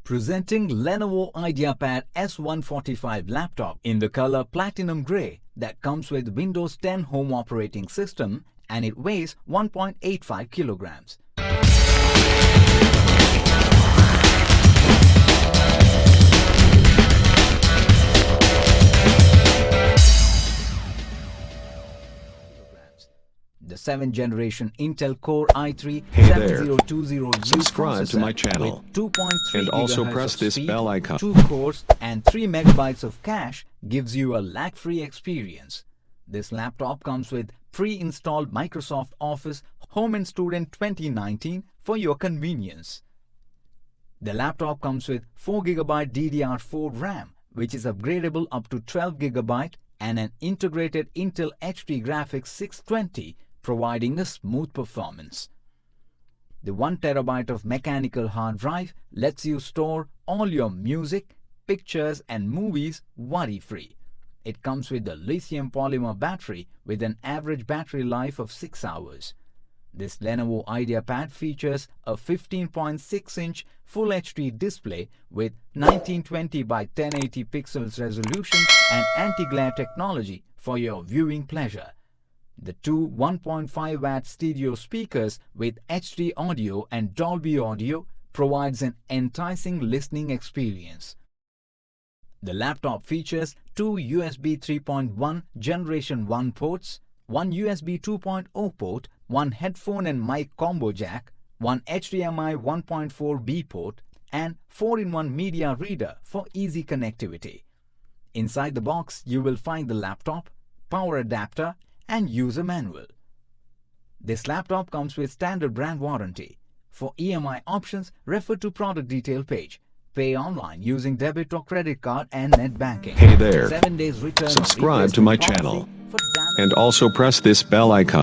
Presenting Lenovo IdeaPad S145 laptop in the color Platinum Grey that comes with Windows 10 Home operating system, and it weighs 1.85 kilograms. The 7th generation Intel Core i3-7020U Subscribe to my channel with 2.3 and also GHz press of this speed, bell icon. 2 cores and 3 megabytes of cache gives you a lag-free experience. This laptop comes with pre-installed Microsoft Office Home and Student 2019 for your convenience. The laptop comes with 4GB DDR4 RAM, which is upgradable up to 12GB, and an integrated Intel HD Graphics 620, providing a smooth performance. The 1TB of mechanical hard drive lets you store all your music, pictures and movies worry-free. It comes with a lithium polymer battery with an average battery life of 6 hours. This Lenovo IdeaPad features a 15.6-inch Full HD display with 1920 by 1080 pixels resolution and anti-glare technology for your viewing pleasure. The two 1.5-watt stereo speakers with HD audio and Dolby Audio provides an enticing listening experience. The laptop features two USB 3.1 Generation 1 ports, one USB 2.0 port, one headphone and mic combo jack, one HDMI 1.4b port, and 4-in-1 media reader for easy connectivity. Inside the box, you will find the laptop, power adapter, and user manual. This laptop comes with standard brand warranty. For EMI options, refer to product detail page. Pay online using debit or credit card and net banking. Hey there. 7 days return. Subscribe to my channel for damage. and also press this bell icon.